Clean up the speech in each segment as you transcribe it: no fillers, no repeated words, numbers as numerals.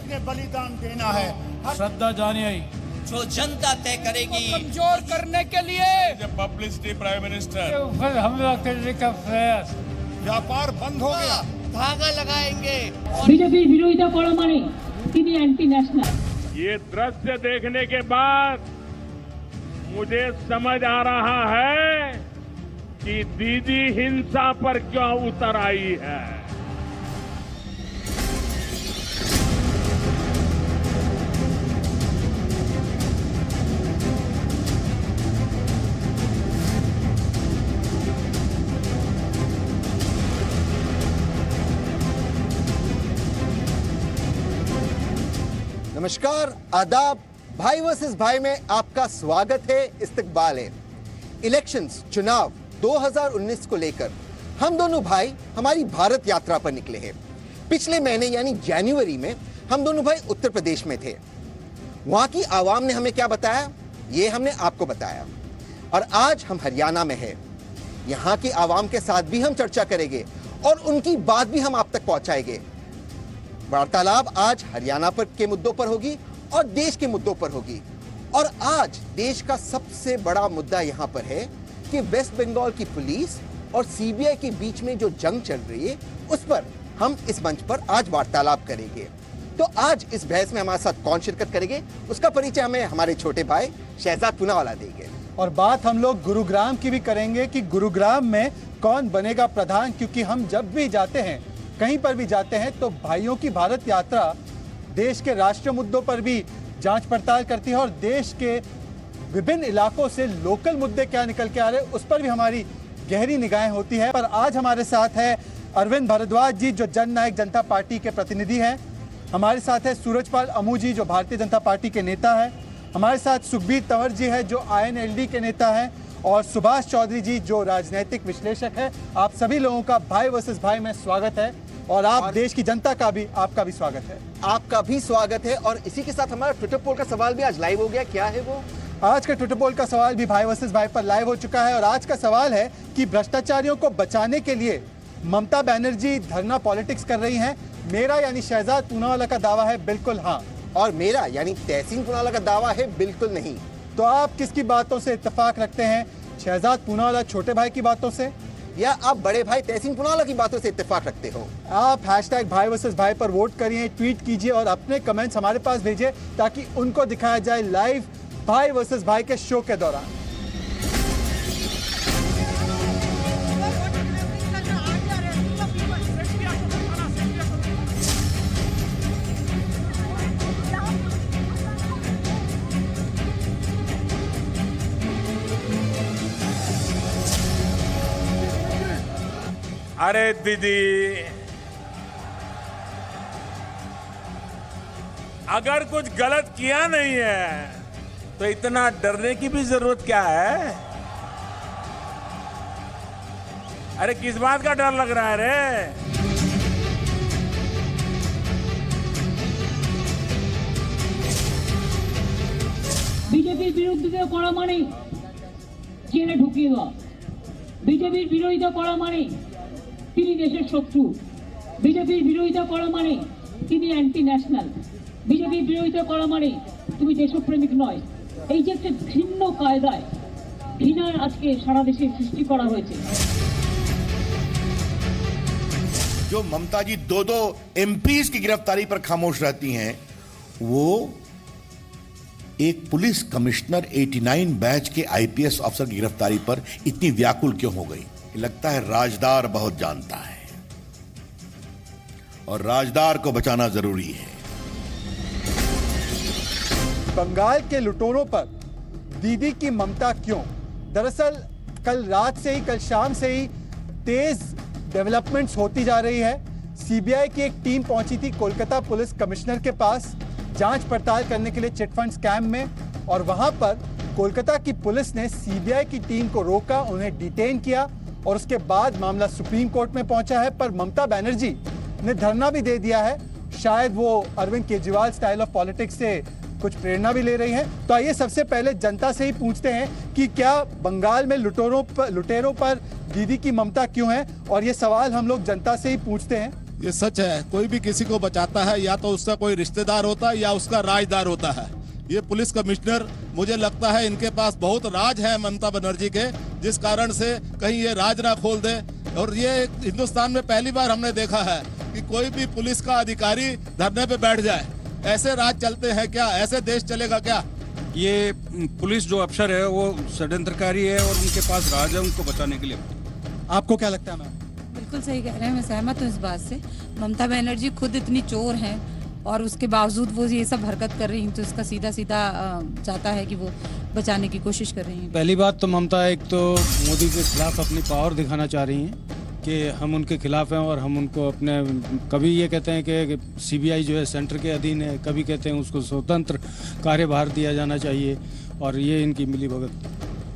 कितने बलिदान देना है। श्रद्धा जानी आई जो जनता तय करेगी। कमजोर करने के लिए पब्लिसिटी प्राइम मिनिस्टर हमला करने का प्रयास, व्यापार बंद हो गया, धागा लगाएंगे। बीजेपी विरोधिता करा माने তিনি एंटी नेशनल। ये दृश्य देखने के बाद मुझे समझ आ रहा है कि दीदी हिंसा पर क्यों उतर आई है। नमस्कार, आदाब। भाई वर्सेस भाई में आपका स्वागत है, इस्तकबाल है। इलेक्शंस, चुनाव 2019 को लेकर हम दोनों भाई हमारी भारत यात्रा पर निकले हैं। पिछले महीने यानी जनवरी में हम दोनों भाई उत्तर प्रदेश में थे। वहां की आवाम ने हमें क्या बताया, ये हमने आपको बताया। और आज हम हरियाणा में हैं। यहाँ की आवाम के साथ भी हम चर्चा करेंगे और उनकी बात भी हम आप तक पहुंचाएंगे। वार्तालाप आज हरियाणा पर के मुद्दों पर होगी और देश के मुद्दों पर होगी। और आज देश का सबसे बड़ा मुद्दा यहाँ पर है कि वेस्ट बंगाल की पुलिस और सीबीआई के बीच में जो जंग चल रही है, उस पर हम इस मंच पर आज वार्तालाप करेंगे। तो आज इस बहस में हमारे साथ कौन शिरकत करेंगे, उसका परिचय हमें हमारे छोटे भाई शहजाद पूनावाला देंगे। और बात हम लोग गुरुग्राम की भी करेंगे कि गुरुग्राम में कौन बनेगा प्रधान, क्योंकि हम जब भी जाते हैं, कहीं पर भी जाते हैं, तो भाइयों की भारत यात्रा देश के राष्ट्रीय मुद्दों पर भी जांच पड़ताल करती है और देश के विभिन्न इलाकों से लोकल मुद्दे क्या निकल के आ रहे हैं, उस पर भी हमारी गहरी निगाहें होती है। पर आज हमारे साथ है अरविंद भारद्वाज जी, जो जन नायक जनता पार्टी के प्रतिनिधि हैं। हमारे साथ है सूरजपाल अमू जी, जो भारतीय जनता पार्टी के नेता है। हमारे साथ सुखबीर तंवर जी है, जो INLD के नेता है। और सुभाष चौधरी जी, जो राजनीतिक विश्लेषक है। आप सभी लोगों का भाई वर्सेस भाई में स्वागत है और आप देश की जनता का भी, आपका भी स्वागत है। आपका भी स्वागत है। और इसी के साथ हमारा ट्विटर पोल का सवाल भी आज लाइव हो गया। क्या है वो? आज का ट्विटर पोल का सवाल भी भाई वर्सेस भाई पर लाइव हो चुका है। और आज का सवाल है कि भ्रष्टाचारियों को बचाने के लिए ममता बनर्जी धरना पॉलिटिक्स कर रही हैं। मेरा यानी शहजाद पूनावाला का दावा है बिल्कुल हाँ, और मेरा यानी तहसीन पूनावाला का दावा है बिल्कुल नहीं। तो आप किसकी बातों से इत्तेफाक रखते हैं, शहजाद पूनावाला छोटे भाई की बातों से, या आप बड़े भाई तहसीन पूनावाला की बातों से इत्तेफाक रखते हो? आप #भाई वर्सेस भाई पर वोट करिए, ट्वीट कीजिए और अपने कमेंट्स हमारे पास भेजिए ताकि उनको दिखाया जाए लाइव भाई वर्सेस भाई के शो के दौरान। अरे दीदी, अगर कुछ गलत किया नहीं है तो इतना डरने की भी जरूरत क्या है? अरे किस बात का डर लग रहा है रे? বিজেপির বিরুদ্ধে করা মানে জেলে ঢুকিয়ে দেওয়া। বিজেপির বিরোধিতা করা মানে তিনি দেশের শত্রু। বিজেপির বিরোধিতা করা মানে তিনি অ্যান্টি ন্যাশনাল। বিজেপির বিরোধিতা করা মানে তুমি দেশপ্রেমিক নয়। এই যে একটা ভিন্ন কায়দায় ঘৃণার আজকে সারা দেশে সৃষ্টি করা হয়েছে। जो ममता जी दो MPs की गिरफ्तारी पर खामोश रहती हैं, वो एक पुलिस कमिश्नर 89 बैच के IPS अफसर की गिरफ्तारी पर इतनी व्याकुल क्यों हो गई? लगता है राजदार बहुत जानता है और राजदार को बचाना जरूरी है। बंगाल के लुटेरों पर दीदी की ममता क्यों? दरअसल कल रात से ही, कल शाम से ही तेज डेवलपमेंट्स होती जा रही है। सीबीआई की एक टीम पहुंची थी कोलकाता पुलिस कमिश्नर के पास जांच पड़ताल करने के लिए चिटफंड स्कैम में, और वहां पर कोलकाता की पुलिस ने सीबीआई की टीम को रोका, उन्हें डिटेन किया और उसके बाद मामला सुप्रीम कोर्ट में पहुंचा है। पर ममता बनर्जी ने धरना भी दे दिया है। शायद वो Arvind Kejriwal style of politics से कुछ प्रेरणा भी ले रही हैं। तो आइए सबसे पहले जनता से ही पूछते हैं कि क्या बंगाल में लुटेरों पर दीदी की ममता क्यों है, और ये सवाल हम लोग जनता से ही पूछते हैं। ये सच है, कोई भी किसी को बचाता है या तो उसका कोई रिश्तेदार होता है या उसका राजदार होता है। ये पुलिस कमिश्नर, मुझे लगता है इनके पास बहुत राज है ममता बनर्जी के, जिस कारण से कहीं ये राज ना खोल दे। और ये हिंदुस्तान में पहली बार हमने देखा है कि कोई भी पुलिस का अधिकारी धरने पे बैठ जाए। ऐसे राज चलते हैं क्या? ऐसे देश चलेगा क्या? ये पुलिस जो अफसर है वो षड्यंत्रकारी है और उनके पास राज है उनको बचाने के लिए। आपको क्या लगता है मैम? बिल्कुल सही कह रहे हैं, मैं सहमत हूँ इस बात से। ममता बनर्जी खुद इतनी चोर हैं और उसके बावजूद वो ये सब हरकत कर रही हैं, तो इसका सीधा सीधा चाहता है कि वो बचाने की कोशिश कर रही हैं। पहली बात तो ममता एक तो मोदी के खिलाफ अपनी पावर दिखाना चाह रही हैं कि हम उनके खिलाफ हैं और हम उनको अपने, कभी ये कहते हैं कि सीबीआई जो है सेंटर के अधीन है, कभी कहते हैं उसको स्वतंत्र कार्यभार दिया जाना चाहिए, और ये इनकी मिलीभगत।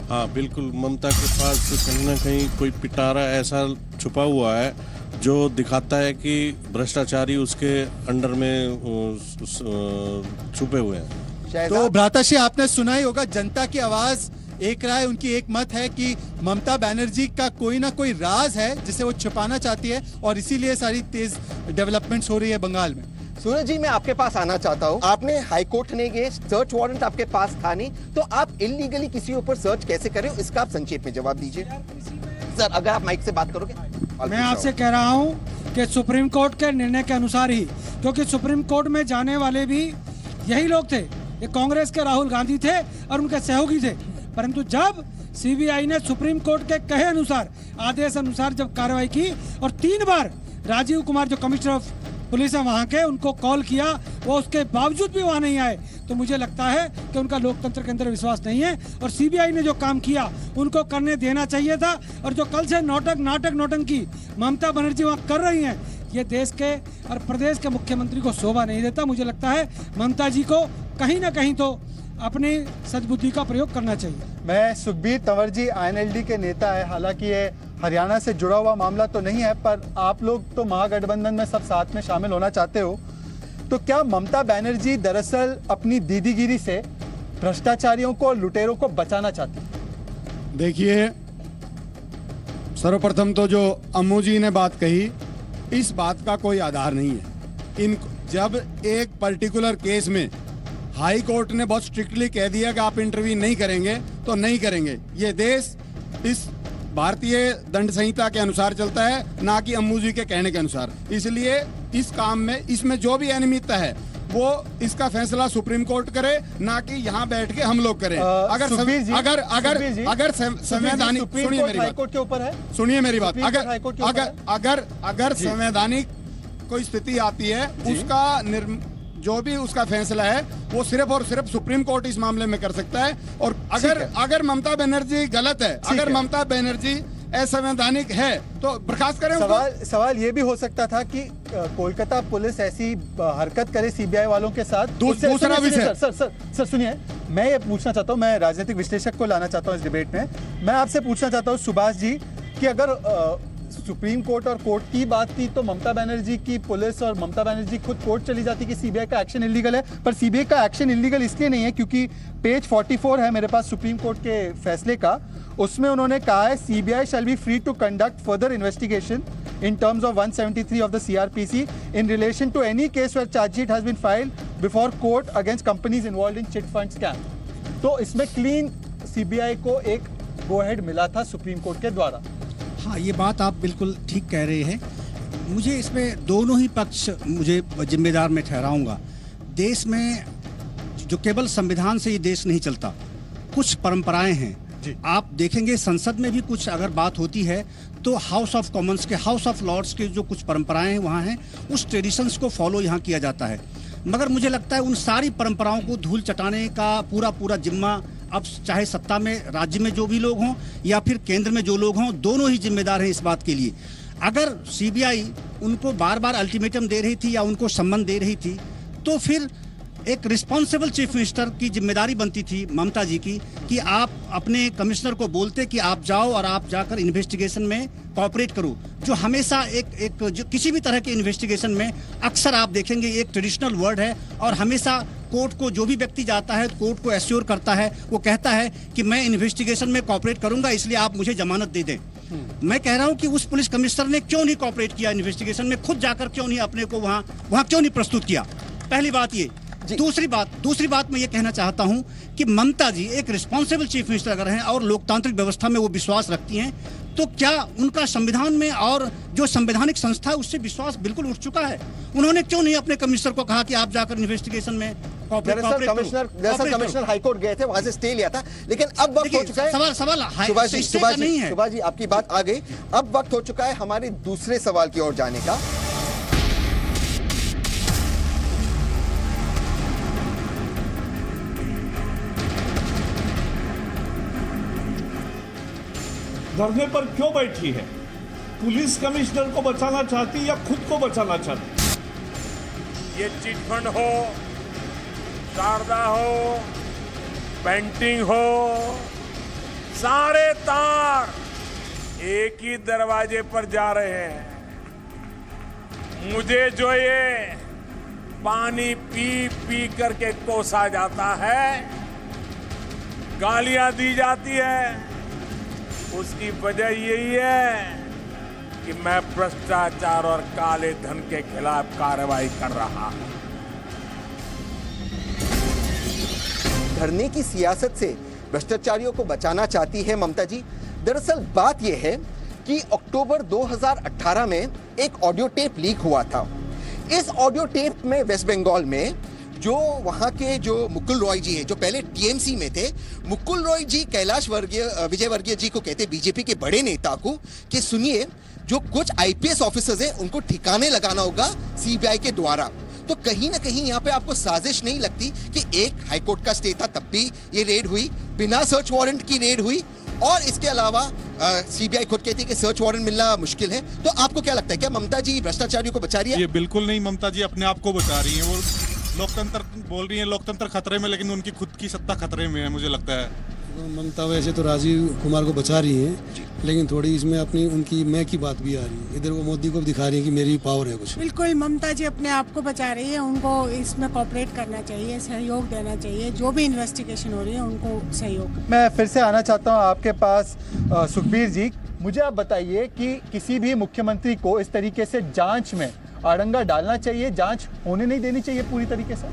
हाँ बिल्कुल, ममता के पास कहीं ना कहीं कोई पिटारा ऐसा छुपा हुआ है जो दिखाता है कि भ्रष्टाचारी उसके अंडर में छुपे हुए हैं। तो भ्राताश्री, आपने सुना ही होगा, जनता की आवाज एक राय, उनकी एक मत है कि ममता बनर्जी का कोई ना कोई राज है जिसे वो छुपाना चाहती है, और इसीलिए सारी तेज डेवलपमेंट्स हो रही है बंगाल में। सूरज जी, मैं आपके पास आना चाहता हूँ। आपने हाईकोर्ट ने ये सर्च वारंट आपके पास था नहीं, तो आप इलीगली किसी ऊपर सर्च कैसे कर रहे हो, इसका आप संक्षेप में जवाब दीजिए। सर, अगर आप माइक से बात करोगे। मैं आपसे कह रहा हूँ कि सुप्रीम कोर्ट के निर्णय के अनुसार ही, क्योंकि सुप्रीम कोर्ट में जाने वाले भी यही लोग थे, ये कांग्रेस के राहुल गांधी थे और उनके सहयोगी थे, परंतु जब सीबीआई ने सुप्रीम कोर्ट के कहे अनुसार, आदेश अनुसार जब कार्रवाई की और 3 बार राजीव कुमार जो कमिश्नर ऑफ पुलिस है वहाँ के, उनको कॉल किया, वो उसके बावजूद भी वहाँ नहीं आए, तो मुझे लगता है कि उनका लोकतंत्र के अंदर विश्वास नहीं है। और सीबीआई ने जो काम किया उनको करने देना चाहिए था, और जो कल से नौटंकी ममता बनर्जी वहाँ कर रही हैं, ये देश के और प्रदेश के मुख्यमंत्री को शोभा नहीं देता। मुझे लगता है ममता जी को कहीं ना कहीं तो अपनी सद्बुद्धि का प्रयोग करना चाहिए। मैं सुखबीर तंवर जी आईएनएलडी के नेता है, हालांकि ये हरियाणा से जुड़ा हुआ मामला तो नहीं है, पर आप लोग तो महागठबंधन में सब साथ में शामिल होना चाहते हो, तो क्या ममता बनर्जी दरअसल अपनी दीदीगिरी से भ्रष्टाचारियों को और लुटेरों को बचाना चाहती है? देखिए, सर्वप्रथम तो जो अम्मू जी ने बात कही, इस बात का कोई आधार नहीं है। जब एक पर्टिकुलर केस में हाई कोर्ट ने बहुत स्ट्रिक्टली कह दिया कि आप इंटरव्यू नहीं करेंगे तो नहीं करेंगे। ये देश इस भारतीय दंड संहिता के अनुसार चलता है, ना कि अम्मू जी के कहने के अनुसार। इसलिए इस काम में, इसमें जो भी अनियमितता है वो इसका फैसला सुप्रीम कोर्ट करे, ना कि यहाँ बैठ के हम लोग करें। अगर संवैधानिक, सुनिए मेरी बात, के ऊपर है, सुनिए मेरी बात, अगर संवैधानिक कोई स्थिति आती है, उसका जो भी उसका फैसला है वो सिर्फ और सिर्फ सुप्रीम कोर्ट इस मामले में कर सकता है। और अगर ममता बनर्जी गलत है, अगर ममता बनर्जी असंवैधानिक है तो बर्खास्त करें। सवाल ये भी हो सकता था कि कोलकाता पुलिस ऐसी हरकत करे सीबीआई वालों के साथ। दूसरा विषय, सर सुनिए, मैं ये पूछना चाहता हूँ, मैं राजनीतिक विश्लेषक को लाना चाहता हूँ इस डिबेट में। मैं आपसे पूछना चाहता हूँ सुभाष जी कि अगर सुप्रीम कोर्ट और कोर्ट की बात थी तो ममता बनर्जी की पुलिस और ममता बनर्जी खुद कोर्ट चली जाती कि सीबीआई का एक्शन इलीगल है, पर सीबीआई का एक्शन इलीगल इसलिए नहीं है क्योंकि पेज 44 है मेरे पास सुप्रीम कोर्ट के फैसले का, उसमें उन्होंने कहा है CBI shall be free to conduct further investigation in terms of 173 of the CRPC in relation to any case where charge sheet has been filed before court against companies involved in chit fund scam। तो इसमें clean CBI को एक गो head मिला था supreme court के द्वारा। हाँ, ये बात आप बिल्कुल ठीक कह रहे हैं। मुझे इसमें दोनों ही पक्ष मुझे जिम्मेदार में ठहराऊंगा। देश में जो केवल संविधान से ये देश नहीं चलता, कुछ परंपराएं हैं। आप देखेंगे संसद में भी कुछ अगर बात होती है तो हाउस ऑफ कॉमन्स के, हाउस ऑफ लॉर्ड्स के जो कुछ परंपराएं हैं वहाँ हैं, उस ट्रेडिशंस को फॉलो यहाँ किया जाता है। मगर मुझे लगता है उन सारी परंपराओं को धूल चटाने का पूरा जिम्मा अब चाहे सत्ता में राज्य में जो भी लोग हों या फिर केंद्र में जो लोग हों, दोनों ही जिम्मेदार हैं इस बात के लिए। अगर सीबीआई उनको बार बार अल्टीमेटम दे रही थी या उनको सम्मन दे रही थी तो फिर एक रिस्पॉन्सिबल चीफ मिनिस्टर की जिम्मेदारी बनती थी ममता जी की कि आप अपने कमिश्नर को बोलते कि आप जाओ और आप जाकर इन्वेस्टिगेशन में कोऑपरेट करो। जो हमेशा एक जो किसी भी तरह के इन्वेस्टिगेशन में अक्सर आप देखेंगे एक ट्रेडिशनल वर्ड है, और हमेशा कोर्ट को जो भी व्यक्ति जाता है कोर्ट को एश्योर करता है, वो कहता है कि मैं इन्वेस्टिगेशन में कोऑपरेट करूंगा, इसलिए आप मुझे जमानत दे दें। मैं कह रहा हूं कि उस पुलिस कमिश्नर ने क्यों नहीं कोऑपरेट किया इन्वेस्टिगेशन में, खुद जाकर क्यों नहीं अपने को वहां क्यों नहीं प्रस्तुत किया। पहली बात ये। दूसरी बात मैं ये कहना चाहता हूं कि ममता जी एक रिस्पॉन्सिबल चीफ मिनिस्टर अगर हैं और लोकतांत्रिक व्यवस्था में वो विश्वास रखती हैं, तो क्या उनका संविधान में और जो संवैधानिक संस्था है उससे विश्वास बिल्कुल उठ चुका है? उन्होंने क्यों नहीं अपने कमिश्नर को कहा कि आप जाकर इन्वेस्टिगेशन में कमिश्नर हाईकोर्ट गए थे, वहां से स्टे लिया था, लेकिन अब वक्त हो चुका है। सुभाष जी आपकी बात आ गई। अब वक्त हो चुका है हमारे दूसरे सवाल की ओर जाने का। धरने पर क्यों बैठी है? पुलिस कमिश्नर को बचाना चाहती या खुद को बचाना चाहती? ये चिटफंड हो, शारदा हो, पेंटिंग हो, सारे तार एक ही दरवाजे पर जा रहे हैं। मुझे जो ये पानी पी पी करके कोसा जाता है, गालियां दी जाती है, उसकी वजह यही है कि मैं भ्रष्टाचार और काले धन के खिलाफ कार्रवाई कर रहा हूं। धरने की सियासत से भ्रष्टाचारियों को बचाना चाहती है ममता जी। दरअसल बात यह है कि अक्टूबर 2018 में एक ऑडियो टेप लीक हुआ था। इस ऑडियो टेप में वेस्ट बंगाल में जो वहां के जो मुकुल रॉय जी हैं, जो पहले टीएमसी में थे, मुकुल रॉय जी कैलाश विजयवर्गीय जी को कहते, बीजेपी के बड़े नेता को, कि सुनिए जो कुछ आईपीएस ऑफिसर्स हैं उनको ठिकाने लगाना होगा सीबीआई के द्वारा। तो कहीं ना कहीं यहाँ पे आपको साजिश नहीं लगती कि एक हाईकोर्ट का स्टे था तब भी ये रेड हुई, बिना सर्च वारंट की रेड हुई, और इसके अलावा सीबीआई खुद कहती है कि सर्च वारंट मिलना मुश्किल है। तो आपको क्या लगता है, क्या ममता जी भ्रष्टाचारियों को बचा रही है? ये बिल्कुल नहीं, ममता जी अपने आप को बचा रही है। वो लोकतंत्र बोल रही है, लोकतंत्र खतरे में, लेकिन उनकी खुद की सत्ता खतरे में है, मुझे लगता है। ममता वैसे तो राजीव कुमार को बचा रही है, लेकिन थोड़ी इसमें अपनी उनकी मैं की बात भी आ रही है। इधर वो मोदी को भी दिखा रही है कि मेरी पावर है कुछ। बिल्कुल ममता जी अपने आप को बचा रही है, उनको इसमें कोऑपरेट करना चाहिए, सहयोग देना चाहिए, जो भी इन्वेस्टिगेशन हो रही है उनको सहयोग। मैं फिर से आना चाहता हूँ आपके पास सुखबीर जी। मुझे आप बताइए कि किसी भी मुख्यमंत्री को इस तरीके से जांच में अड़ंगा डालना चाहिए, जांच होने नहीं देनी चाहिए पूरी तरीके से?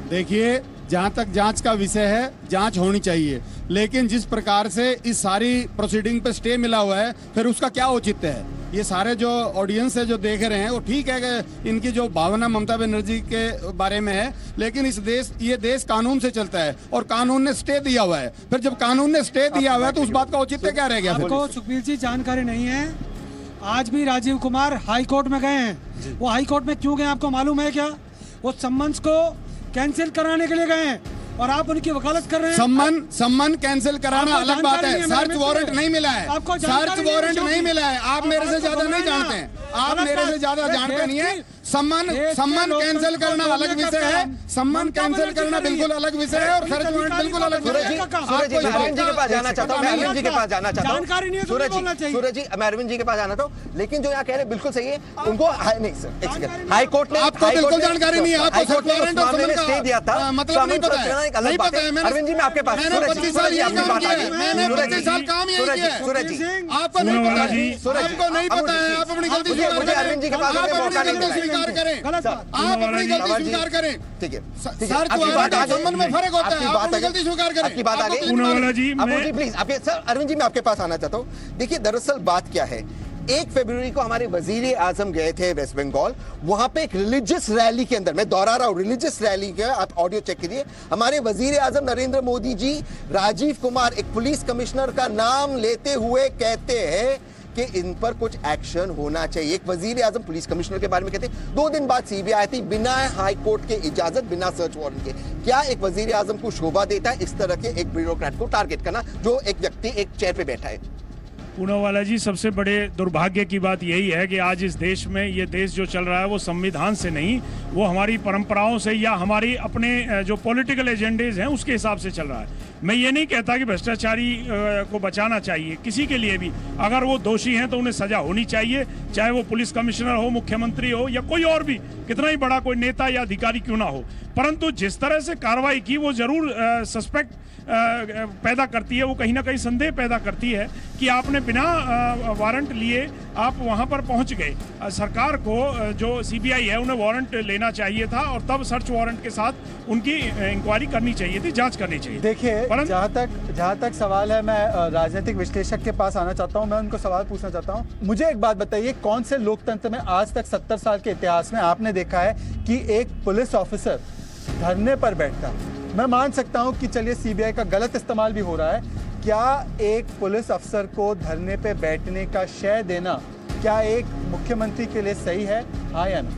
देखिए, जहां तक जांच का विषय है, जांच होनी चाहिए, लेकिन जिस प्रकार से इस सारी प्रोसीडिंग पे स्टे मिला हुआ है, फिर उसका क्या औचित्य है? ये सारे जो ऑडियंस है जो देख रहे हैं, वो ठीक है कि इनकी जो भावना ममता बनर्जी के बारे में है, लेकिन ये देश कानून से चलता है और कानून ने स्टे दिया हुआ है। फिर जब कानून ने स्टे दिया हुआ है तो उस बात का औचित्य क्या रह गया? आपको सुखबीर जी जानकारी नहीं है, आज भी राजीव कुमार हाई कोर्ट में गए हैं। वो हाई कोर्ट में क्यों गए आपको मालूम है क्या? वो सम्मन्स को कैंसिल कराने के लिए गए हैं और आप उनकी वकालत कर रहे हैं। सम्मन कैंसिल कराना अलग बात है। सर्च वारंट नहीं मिला है, सर्च वारंट नहीं मिला है। आप मेरे से ज्यादा नहीं जानते हैं, आप मेरे से ज्यादा जानते नहीं है। सम्मान कैंसिल करना अलग विषय है, सम्मान कैंसिल करना बिल्कुल अलग विषय है और सर्च वारंट बिल्कुल अलग विषय है। सूरज जी, मैं अरविंद जी के पास जाना चाहता हूँ, सूरज जी, मैं अरविंद जी के पास जाना था, लेकिन जो यहाँ कह रहे बिल्कुल सही है। उनको नहीं सर, हाई कोर्ट ने आपको बिल्कुल जानकारी नहीं है, आपको सर्च वारंट और सम्मन का दिया था, मतलब नहीं पता है। नहीं पता है। अरविंद जी, मैं आपके पास, मैंने 25 साल यही काम किया है, मैंने 25 साल काम यही किया है। सूरज जी, आपको नहीं पता है, आपको नहीं पता है, आप अपनी गलती स्वीकार करें, अरविंद जी के पास स्वीकार करें, आप अपनी गलती स्वीकार करें। ठीक है, सर्च वारंट और सम्मन में फर्क होता है, आप अपनी गलती स्वीकार करें। आपकी बात आगे प्लीज, आपके सर अरविंद जी, मैं आपके पास आना चाहता हूँ। देखिए, दरअसल बात क्या है, 1 फरवरी को हमारे वजीर आजम गए थे वेस्ट बंगाल। वहां पे एक रिलीजियस रैली के अंदर, मैं दोहरा रहा हूं, रिलीजियस रैली का आप ऑडियो चेक कीजिए। हमारे वजीर आजम नरेंद्र मोदी जी राजीव कुमार, एक पुलिस कमिश्नर का नाम लेते हुए कहते हैं कि इन पर कुछ एक्शन होना चाहिए। एक वजीर आजम पुलिस कमिश्नर के बारे में कहते हैं। 2 दिन बाद सीबीआई आई थी बिना हाई कोर्ट के इजाजत, बिना सर्च वारंट के। क्या एक वजीर आजम को शोभा देता है इस तरह के एक ब्यूरोक्रेट को टारगेट करना, जो एक व्यक्ति एक चेयर पे बैठा है? पूनावाला जी, सबसे बड़े दुर्भाग्य की बात यही है कि आज इस देश में, ये देश जो चल रहा है वो संविधान से नहीं, वो हमारी परंपराओं से या हमारी अपने जो पॉलिटिकल एजेंडेज हैं उसके हिसाब से चल रहा है। मैं ये नहीं कहता कि भ्रष्टाचारी को बचाना चाहिए, किसी के लिए भी। अगर वो दोषी हैं तो उन्हें सजा होनी चाहिए, चाहे वो पुलिस कमिश्नर हो, मुख्यमंत्री हो या कोई और भी, कितना ही बड़ा कोई नेता या अधिकारी क्यों ना हो। परंतु जिस तरह से कार्रवाई की, वो जरूर सस्पेक्ट पैदा करती है, वो कहीं ना कहीं संदेह पैदा करती है कि आपने बिना वारंट लिए आप वहां पर पहुंच गए। सरकार को जो सीबीआई है उन्हें वारंट लेना चाहिए था और तब सर्च वारंट के साथ उनकी इंक्वायरी करनी चाहिए थी, जांच करनी चाहिए। देखिए, जहां तक सवाल है, मैं राजनीतिक विश्लेषक के पास आना चाहता हूं, मैं उनको सवाल पूछना चाहता हूं। मुझे एक बात बताइए, कौन से लोकतंत्र में आज तक 70 साल के इतिहास में आपने देखा है कि एक पुलिस ऑफिसर धरने पर बैठता? मैं मान सकता हूं कि चलिए सीबीआई का गलत इस्तेमाल भी हो रहा है, क्या एक पुलिस अफसर को धरने पे बैठने का शय देना क्या एक मुख्यमंत्री के लिए सही है, हाँ या ना?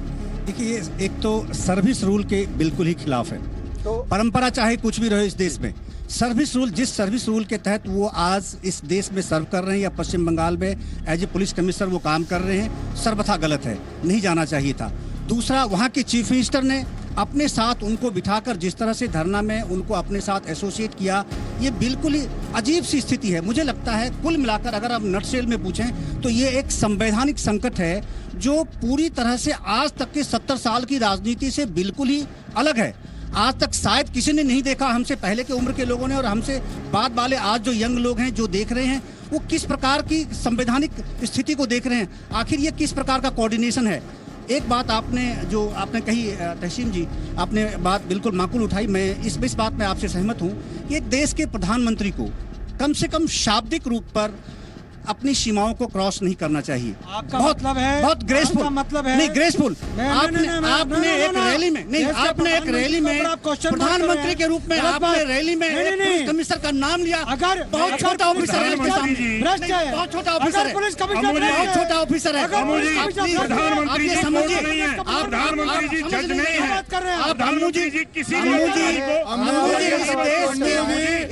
देखिए, एक तो सर्विस रूल के बिल्कुल ही खिलाफ है। तो परंपरा चाहे कुछ भी रहे इस देश में, सर्विस रूल, जिस सर्विस रूल के तहत वो आज इस देश में सर्व कर रहे हैं या पश्चिम बंगाल में एज ए पुलिस कमिश्नर वो काम कर रहे हैं, सर्वथा गलत है, नहीं जाना चाहिए था। दूसरा, वहाँ के चीफ मिनिस्टर ने अपने साथ उनको बिठाकर जिस तरह से धरना में उनको अपने साथ एसोसिएट किया, ये बिल्कुल ही अजीब सी स्थिति है। मुझे लगता है कुल मिलाकर अगर आप नटशेल में पूछें तो ये एक संवैधानिक संकट है जो पूरी तरह से आज तक के 70 साल की राजनीति से बिल्कुल ही अलग है। आज तक शायद किसी ने नहीं देखा, हमसे पहले के उम्र के लोगों ने और हमसे बाद वाले आज जो यंग लोग हैं जो देख रहे हैं, वो किस प्रकार की संवैधानिक स्थिति को देख रहे हैं। आखिर ये किस प्रकार का कोऑर्डिनेशन है। एक बात आपने कही तहसीन जी, आपने बात बिल्कुल माकूल उठाई, मैं इस बात में आपसे सहमत हूँ कि एक देश के प्रधानमंत्री को कम से कम शाब्दिक रूप पर अपनी सीमाओं को क्रॉस नहीं करना चाहिए। आपका मतलब है, बहुत ग्रेसफुल, मतलब है नहीं ग्रेसफुल। आपने एक रैली में नहीं, आपने एक रैली में प्रधानमंत्री के रूप में आपने रैली में कमिश्नर का नाम लिया। अगर बहुत छोटा ऑफिसर है, बहुत छोटा ऑफिसर है, बहुत छोटा ऑफिसर है। प्रधानमंत्री जी समझिए, आप प्रधानमंत्री जी जज नहीं है, आप प्रधानमंत्री जी किसी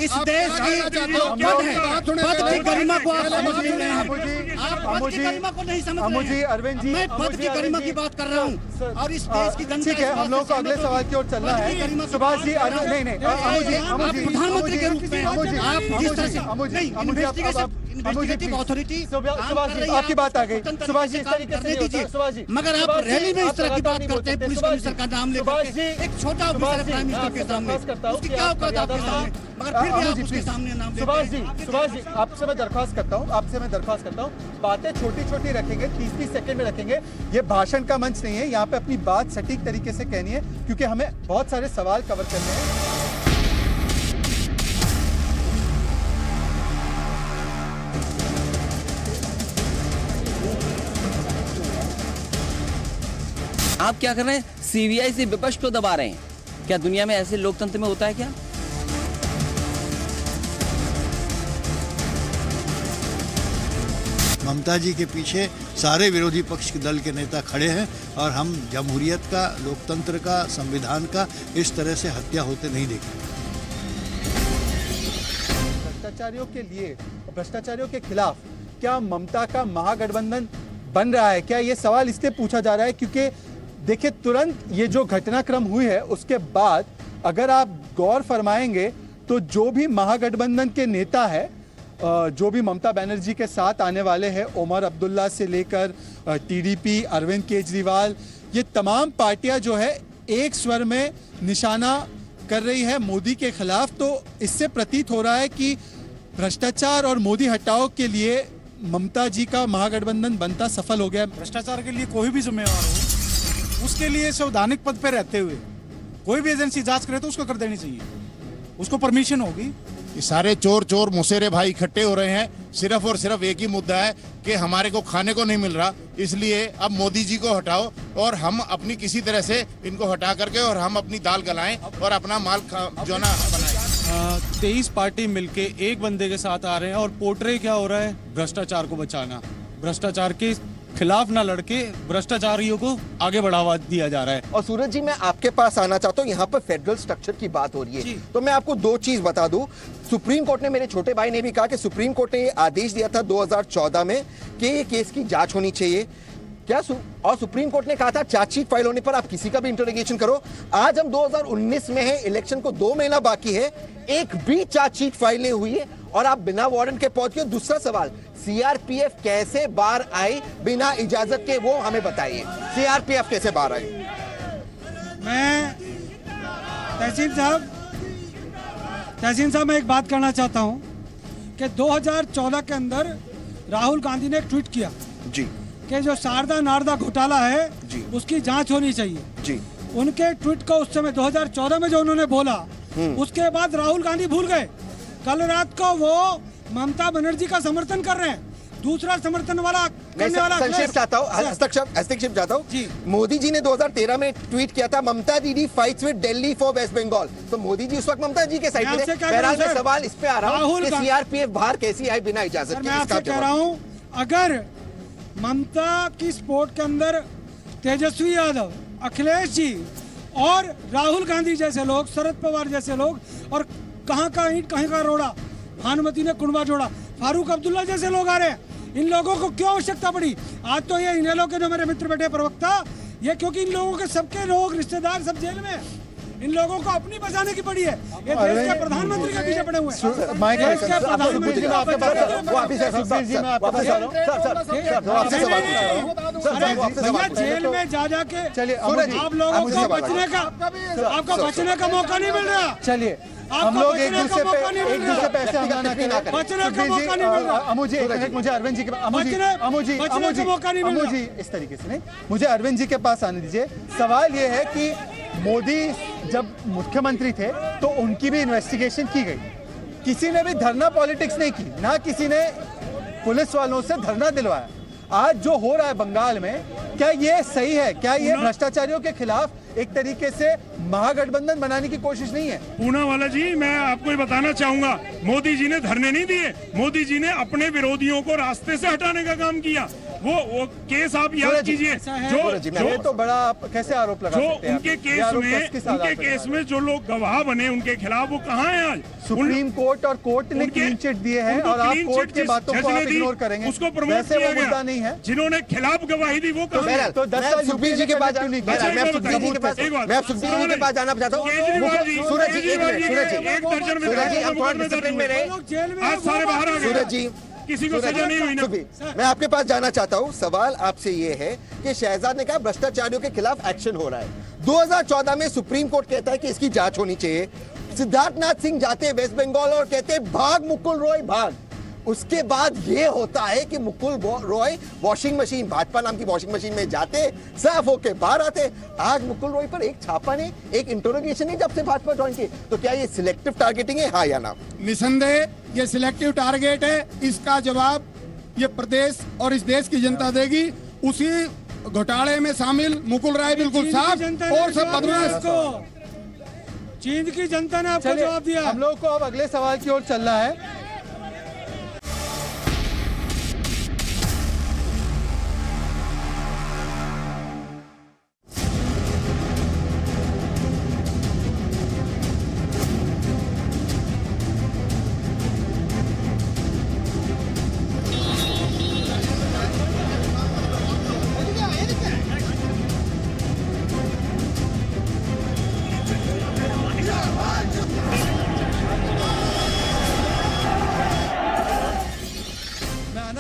इस देश की गरिमा को आप नहीं समझ रहे हैं। अरविंद जी, मैं पद की गरिमा की बात कर रहा हूँ और इस देश की जनता। ठीक है, हम लोगों को अगले सवाल की ओर चलना है। सुभाष जी, नहीं, प्रधानमंत्री के रूप में आप जिस तरह से इन्वेस्टिगेटिव अथॉरिटी, सुभाष जी आपकी बात आ गई। सुभाष जी, सुभाष जी, मगर आप रैली में इस तरह की बात करते हैं, पुलिस कमिश्नर का नाम लेकर, एक छोटा ऑफिसर प्राइम मिनिस्टर के सामने, उसकी क्या औकात आपके सामने, मगर फिर भी आप उसके सामने नाम लेते हैं। सुभाष जी, आपसे मैं दरख्वास्त करता हूँ, बातें छोटी-छोटी रखेंगे, 30-30 सेकंड में रखेंगे। ये भाषण का मंच नहीं है, यहाँ पे अपनी बात सटीक तरीके से कहनी है क्योंकि हमें बहुत सारे सवाल कवर करने हैं। आप क्या कर रहे हैं? सीबीआई से विपक्ष को दबा रहे हैं। क्या दुनिया में ऐसे लोकतंत्र में होता है क्या? ममता जी के पीछे सारे विरोधी पक्ष के दल के नेता खड़े हैं और हम जमहूरियत का, लोकतंत्र का, संविधान का इस तरह से हत्या होते नहीं देखेंगे। भ्रष्टाचारियों के लिए, भ्रष्टाचारियों के खिलाफ क्या ममता का महागठबंधन बन रहा है? क्या ये सवाल इसलिए पूछा जा रहा है क्योंकि देखिए, तुरंत ये जो घटनाक्रम हुई है उसके बाद अगर आप गौर फरमाएंगे तो जो भी महागठबंधन के नेता है, जो भी ममता बनर्जी के साथ आने वाले हैं, ओमर अब्दुल्ला से लेकर टीडीपी, अरविंद केजरीवाल, ये तमाम पार्टियां जो है एक स्वर में निशाना कर रही है मोदी के खिलाफ। तो इससे प्रतीत हो रहा है कि भ्रष्टाचार और मोदी हटाओ के लिए ममता जी का महागठबंधन बनता सफल हो गया। भ्रष्टाचार के लिए कोई भी जिम्मेवार हो, उसके लिए संवैधानिक पद पे रहते हुए कोई भी एजेंसी जांच करे तो उसको कर देनी चाहिए, उसको परमिशन होगी। ये सारे चोर मुसेरे भाई इकट्ठे हो रहे हैं, सिर्फ और सिर्फ एक ही मुद्दा है कि हमारे को खाने को नहीं मिल रहा, इसलिए अब मोदी जी को हटाओ और हम अपनी किसी तरह से इनको हटा करके और हम अपनी दाल गलाएं और अपना माल जो ना बनाएं। 23 पार्टी मिलके एक बंदे के साथ आ रहे हैं और पोर्ट्रे क्या हो रहा है? भ्रष्टाचार को बचाना, भ्रष्टाचार के खिलाफ ना लड़के भ्रष्टाचारियों को आगे बढ़ावा दिया जा रहा है। और सूरज जी, मैं आपके पास आना चाहता हूँ, यहाँ पर फेडरल स्ट्रक्चर की बात हो रही है, तो मैं आपको दो चीज बता दूं। सुप्रीम कोर्ट ने, मेरे छोटे भाई ने भी कहा कि सुप्रीम कोर्ट ने ये आदेश दिया था 2014 में कि ये केस की जांच होनी चाहिए क्या, और सुप्रीम कोर्ट ने कहा था चार्जशीट फाइल होने पर आप किसी का भी इंटरोगेशन करो। आज हम 2019 में है, इलेक्शन को 2 महीना बाकी है, एक भी चार्जशीट फाइल नहीं हुई है और आप बिना वारंट के पहुंच गए। दूसरा सवाल, सीआरपीएफ कैसे बाहर आई बिना इजाजत के, वो हमें बताइए। सीआरपीएफ कैसे बाहर आई? मैं तहसीन साहब मैं एक बात करना चाहता हूं कि 2014 के अंदर राहुल गांधी ने एक ट्वीट किया जी कि जो शारदा नारदा घोटाला है जी उसकी जांच होनी चाहिए जी। उनके ट्वीट को उस समय 2014 में जो उन्होंने बोला उसके बाद राहुल गांधी भूल गए। कल रात को वो ममता बनर्जी का समर्थन कर रहे हैं। दूसरा समर्थन वाला करने वाला संक्षेप चाहता हूँ, हस्तक्षेप चाहता हूँ। मोदी जी ने 2013 में ट्वीट किया था Mamata Didi fights with Delhi for West Bengal, तो मोदी जी उस वक्त ममता जी के साइड में थे। बहरहाल मैं सवाल इस पे आ रहा हूँ कि सीआरपीएफ बाहर कैसी आई बिना इजाजत के? मैं आपसे कह रहा हूँ, अगर ममता की सपोर्ट के अंदर तेजस्वी यादव, अखिलेश जी और राहुल गांधी जैसे लोग, शरद पवार जैसे लोग, और कहाँ का ईंट कहीं का रोड़ा, भानुमति ने कुंडवा जोड़ा, फारूक अब्दुल्ला जैसे लोग आ रहे हैं, इन लोगों को क्यों आवश्यकता पड़ी? आज तो ये इनेलो के जो मेरे मित्र बैठे प्रवक्ता, ये क्योंकि इन लोगों के सबके लोग रिश्तेदार सब जेल में, इन लोगों को अपनी बचाने की पड़ी है। ये देश के प्रधानमंत्री के पीछे पड़े हुए हैं। देश के प्रधानमंत्री जेल में जा जाके आप लोगों को बचने का, आपको बचने का मौका नहीं मिल रहा। चलिए हम लोग एक दूसरे पे ऐसे हमला ना करें। बचने का मौका नहीं मिल रहा। अमू जी, मुझे अरविंद जी के अमू जी इस तरीके से नहीं, मुझे अरविंद जी के पास आने दीजिए। सवाल ये है कि मोदी जब मुख्यमंत्री थे तो उनकी भी इन्वेस्टिगेशन की गई, किसी ने भी धरना पॉलिटिक्स नहीं की, ना किसी ने पुलिस वालों से धरना दिलवाया। आज जो हो रहा है बंगाल में, क्या ये सही है? क्या ये भ्रष्टाचारियों के खिलाफ एक तरीके से महागठबंधन बनाने की कोशिश नहीं है? पूना वाला जी, मैं आपको ये बताना चाहूंगा, मोदी जी ने धरने नहीं दिए, मोदी जी ने अपने विरोधियों को रास्ते से हटाने का काम किया। वो केस आप याद कीजिए, जो तो बड़ा कैसे आरोप लगा सकते हैं? उनके केस में जो लोग गवाह बने उनके खिलाफ, वो कहाँ है आज? सुप्रीम कोर्ट और कोर्ट ने क्लीन चिट दिए हैं और आप कोर्ट की बातों को आप इग्नोर करेंगे, उसको प्रमोट किया गया नहीं है। जिन्होंने खिलाफ गवाही दी वो कहाँ है? तो 10 साल सुप्रीम जी के पास जाना चाहता हूँ। सूरज जी, आज सारे बाहर आ गए। सूरज जी, किसी को सजा नहीं हुई ना। मैं आपके पास जाना चाहता हूं। सवाल आपसे ये है कि शहजाद ने कहा भ्रष्टाचारियों के खिलाफ एक्शन हो रहा है। 2014 में सुप्रीम कोर्ट कहता है कि इसकी जांच होनी चाहिए। सिद्धार्थनाथ सिंह जाते हैं वेस्ट बंगाल और कहते हैं भाग मुकुल रॉय भाग। उसके बाद ये होता है कि मुकुल रॉय वॉशिंग मशीन, भाजपा नाम की वॉशिंग मशीन में जाते, साफ होके बाहर आते। आज मुकुल रॉय पर एक छापा नहीं, एक इंटरोगेशन नहीं जब से भाजपा ज्वाइन की। तो क्या ये सिलेक्टिव टारगेटिंग है, हाँ या ना? निसंदेह ये सिलेक्टिव टारगेट है। इसका जवाब ये प्रदेश और इस देश की जनता देगी। उसी घोटाले में शामिल मुकुल रॉय बिल्कुल साफ और सब बदमाश को चीन की जनता ने आपको जवाब दिया। हम लोग को अब अगले सवाल की ओर चलना है।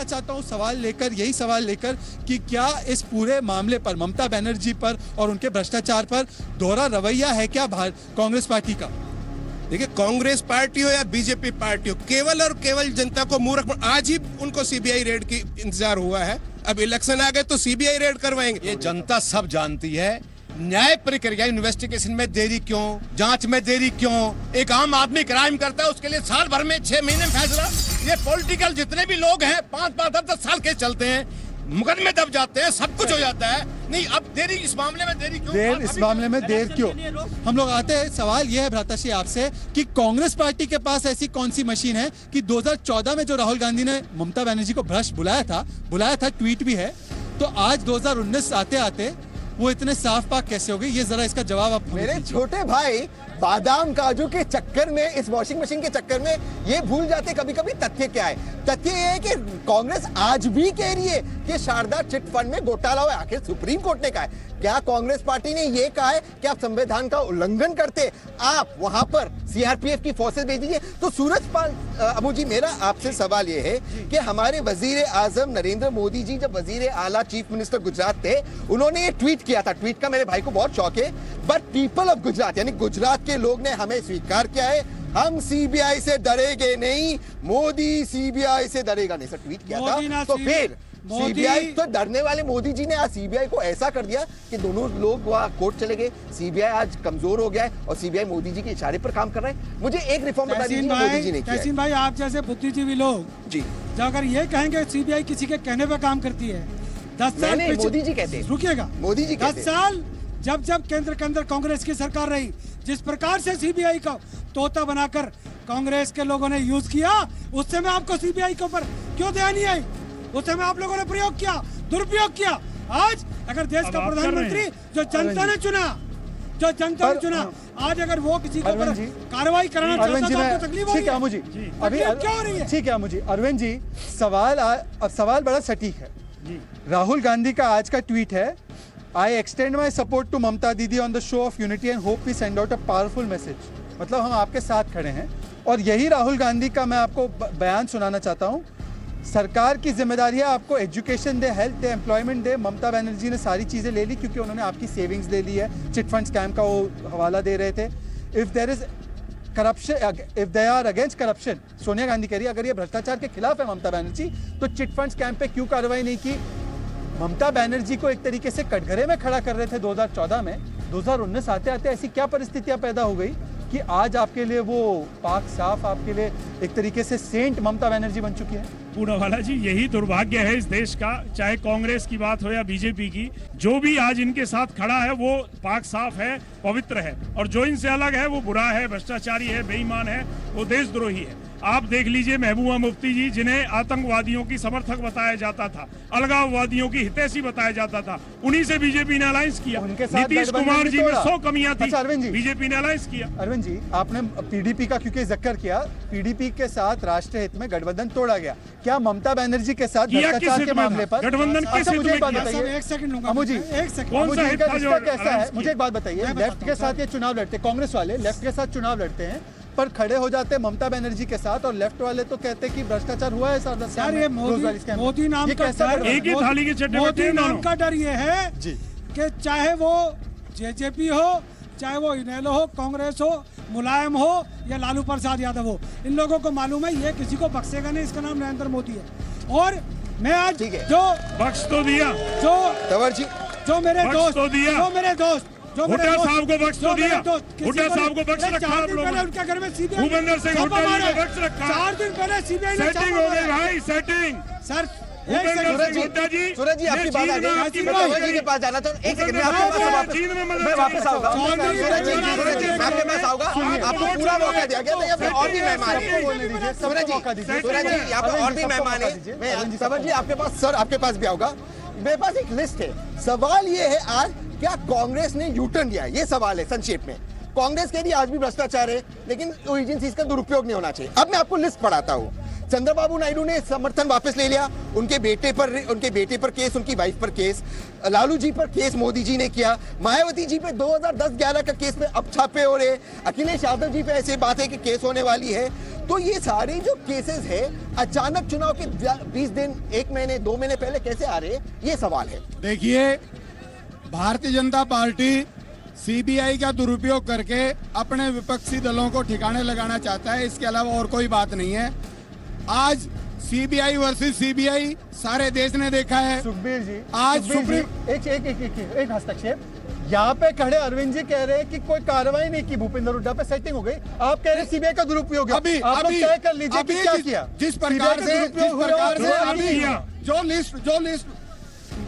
चाहता हूं यही सवाल लेकर कि क्या इस पूरे मामले पर ममता बनर्जी पर और उनके भ्रष्टाचार पर दोहरा रवैया है क्या कांग्रेस पार्टी का? देखिए, कांग्रेस पार्टी हो या बीजेपी पार्टी हो, केवल और केवल जनता को मूर्ख, आज ही उनको सीबीआई रेड की इंतजार हुआ है। अब इलेक्शन आ गए तो सीबीआई रेड करवाएंगे। ये जनता सब जानती है। न्याय प्रक्रिया इन्वेस्टिगेशन में देरी क्यों, जांच में देरी क्यों? एक आम आदमी क्राइम करता है, उसके लिए साल भर में 6 महीने में फैसला। ये पॉलिटिकल जितने भी लोग हैं 5-5, 10-10 साल के चलते हैं, मुकदमे दब जाते हैं, सब कुछ हो जाता है। नहीं, अब देरी इस मामले में देरी क्यों? इस मामले में देर क्यों? हम लोग आते हैं, सवाल यह है भ्राताश्री आपसे कि कांग्रेस पार्टी के पास ऐसी कौन सी मशीन है कि 2014 में जो राहुल गांधी ने ममता बनर्जी को भ्रष्ट बुलाया था, ट्वीट भी है, तो आज 2019 आते आते वो इतने साफ पाक कैसे हो गई? ये जरा इसका जवाब आप मेरे छोटे भाई बादाम काजू के चक्कर में, इस वॉशिंग मशीन के चक्कर में ये भूल जाते कभी कभी तथ्य क्या है। तथ्य ये है कि कांग्रेस आज भी कह रही है कि शारदा चिट फंड में घोटाला हुआ। आखिर सुप्रीम कोर्ट ने कहा है, क्या कांग्रेस पार्टी ने ये कहा है कि आप संविधान का उल्लंघन करते, आप वहां पर सीआरपीएफ की फोर्सेस भेज दीजिए? तो सूरजपाल अबू जी, मेरा आपसे सवाल ये है कि हमारे वजीर आजम नरेंद्र मोदी जी जब वजीर आला चीफ मिनिस्टर गुजरात थे, उन्होंने ये ट्वीट किया था। ट्वीट का मेरे भाई को बहुत शौक है। बट पीपल ऑफ गुजरात यानी गुजरात के लोग ने हमें स्वीकार किया है, हम सीबीआई से डरेंगे नहीं, मोदी सीबीआई से डरेगा नहीं। सर ट्वीट किया था तो फिर सीबीआई तो डरने वाले मोदी जी ने आज सीबीआई को ऐसा कर दिया कि दोनों लोग वहां कोर्ट चले गए। सीबीआई आज कमजोर हो गया है और सीबीआई मोदी जी के इशारे पर काम कर रहा है। मुझे एक रिफॉर्म बता दीजिए मोदी जी ने किया। तहसीन भाई, आप जैसे बुद्धिजीवी लोग जी जब अगर ये कहेंगे सीबीआई किसी के कहने पे काम करती है, 10 साल मोदी जी कहते हैं, रुकिएगा, मोदी जी 10 साल जब केंद्र के अंदर कांग्रेस की सरकार रही, जिस प्रकार से सीबीआई का तोता बनाकर कांग्रेस के लोगों ने यूज किया, उससे मैं आपको सीबीआई के ऊपर क्यों ध्यान नहीं आई? उस समय आप लोगों ने प्रयोग किया, दुरुपयोग किया। आज अगर देश का प्रधानमंत्री जो जनता ने चुना, आज अगर वो किसी के ऊपर कार्रवाई कराना चाहता है तो आपको तकलीफ होगी। ठीक है मुझे अभी क्या हो रही है? ठीक है मुझे अरविंद जी, सवाल बड़ा सटीक है। राहुल गांधी का आज का ट्वीट है, I extend my support to Mamata Didi on the show of unity and hope we send out a powerful message. मतलब हम आपके साथ खड़े हैं। और यही राहुल गांधी का मैं आपको बयान सुनाना चाहता हूँ। सरकार की जिम्मेदारी है आपको एजुकेशन दे, हेल्थ दे, एम्प्लॉयमेंट दे। ममता बनर्जी ने सारी चीज़ें ले ली क्योंकि उन्होंने आपकी सेविंग्स ले ली है। चिट फंड स्कैम का वो हवाला दे रहे थे। If there is corruption, if they are against corruption, Sonia Gandhi कह रही है अगर ये भ्रष्टाचार के खिलाफ है ममता बनर्जी, तो चिट फंड स्कैम पे क्यों कार्रवाई नहीं की? ममता बनर्जी को एक तरीके से कटघरे में खड़ा कर रहे थे 2014 में। 2019 आते आते ऐसी क्या परिस्थितियां पैदा हो गई कि आज आपके लिए वो पाक साफ, आपके लिए एक तरीके से सेंट ममता बनर्जी बन चुकी है? पूनावाला जी, यही दुर्भाग्य है इस देश का, चाहे कांग्रेस की बात हो या बीजेपी की। जो भी आज इनके साथ खड़ा है वो पाक साफ है, पवित्र है, और जो इनसे अलग है वो बुरा है, भ्रष्टाचारी है, बेईमान है, वो देशद्रोही है। आप देख लीजिए महबूबा मुफ्ती जी, जिन्हें आतंकवादियों की समर्थक बताया जाता था, अलगाववादियों की हितैषी बताया जाता था, उन्हीं से बीजेपी ने अलायंस किया। नीतीश कुमार जी में 100 कमियां थी, बीजेपी ने अलायंस किया। अरविंद जी, आपने पीडीपी का क्योंकि जिक्र किया, पीडीपी के साथ राष्ट्रीय हित में गठबंधन तोड़ा गया। क्या ममता बनर्जी के साथ भ्रष्टाचार के मामले पर गठबंधन मुझे एक बात बताइए, एक सेकंड लूंगा मुझे कैसा है, मुझे एक बात बताइए, लेफ्ट के साथ ये चुनाव लड़ते, कांग्रेस वाले लेफ्ट के साथ चुनाव लड़ते हैं पर खड़े हो जाते हैं ममता बनर्जी के साथ, और लेफ्ट वाले तो कहते हैं कि भ्रष्टाचार हुआ है। सर ये मोदी नाम का डर, एक ही थाली के चट्टे मोदी नाम का डर ये है कि चाहे वो जेजेपी हो, चाहे वो इनेलो हो, कांग्रेस हो, मुलायम हो या लालू प्रसाद यादव हो, इन लोगों को मालूम है ये किसी को बख्शेगा नहीं। इसका नाम नरेंद्र मोदी है। और मैं आज जो बख्श तो दिया, जो मेरे दोस्त हुड्डा साहब को बख्श तो दिया, हुड्डा साहब को बख्श रखा आप लोगों ने, उनके घर में सीबीआई भूपेंद्र सिंह हुड्डा जी को बख्श रखा। 4 दिन पहले सीबीआई ने सेटिंग हो गई भाई, सेटिंग। सर सूरज जी आपकी बात आ गई, आपकी के पास जाना, तो एक सेकंड में मैं वापस आऊंगा। सूरज जी मैं आपके पास आऊंगा, आपको पूरा मौका दिया गया, यहाँ पे और भी मेहमान हैं। सूरज जी यहाँ पे और भी मेहमान हैं। मैं समझ जी आपके पास, सर आपके पास भी आऊंगा। मेरे पास एक लिस्ट है। सवाल ये है आज, क्या कांग्रेस ने यू टर्न लिया? ये सवाल है संक्षेप में। कांग्रेस कह रही आज भी भ्रष्टाचार है, लेकिन एजेंसीज का दुरुपयोग नहीं होना चाहिए। अब मैं आपको लिस्ट पढ़ाता हूँ। चंद्रबाबू नायडू ने समर्थन वापस ले लिया, उनके बेटे पर केस, उनकी वाइफ पर केस, लालू जी पर केस मोदी जी ने किया, मायावती जी पे 2010-11 का केस में अब छापे हो रहे, अखिलेश यादव जी पे ऐसी बात है कि केस होने वाली है। तो ये सारे जो केसेस है अचानक चुनाव के 20 दिन, 1 महीने, 2 महीने पहले कैसे आ रहे, ये सवाल है। देखिए, भारतीय जनता पार्टी सीबीआई का दुरुपयोग करके अपने विपक्षी दलों को ठिकाने लगाना चाहता है, इसके अलावा और कोई बात नहीं है। आज सीबीआई वर्सेस सीबीआई सारे देश ने देखा है। सुखबीर जी, आज सुप्रीम एक हस्तक्षेप। यहाँ पे खड़े अरविंद जी कह रहे हैं कि कोई कार्रवाई नहीं की, भूपेंद्र हुड्डा पे सेटिंग हो गई। आप कह रहे हैं सीबीआई का दुरुपयोग है। अभी तय कर लीजिए कि क्या किया। जिस प्रकार से अभी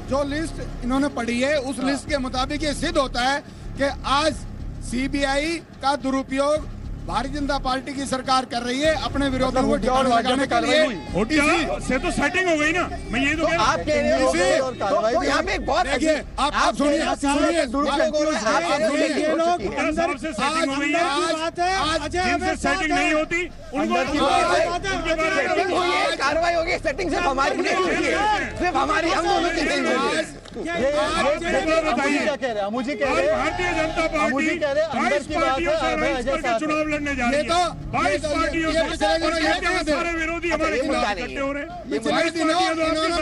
जो लिस्ट इन्होंने पढ़ी है, उस लिस्ट के मुताबिक ये सिद्ध होता है कि आज सीबीआई का दुरुपयोग भारतीय जनता पार्टी की सरकार कर रही है अपने विरोधियों को ठिकाने लगाने के लिए। हुड्डा से तो सेटिंग हो गई ना, मैं ये तो आप कह रहे हो तो यहाँ पे एक बहुत देखिए, आप सुनिए, से सेटिंग नहीं होती कार्रवाई होगी। सेटिंग सिर्फ हमारी नहीं, सिर्फ हमारी, हम दोनों की नहीं होगी। क्या कह रहे हैं? मुझे कह रहे हैं भारतीय जनता पार्टी मुझे कह रहे हैं अंदर 22 की बात पार्टियों से है। अलायंस करके चुनाव लड़ने जा रही है। 22 पार्टियों से सारे विरोधी हमारे खिलाफ इकट्ठे हो रहे हैं।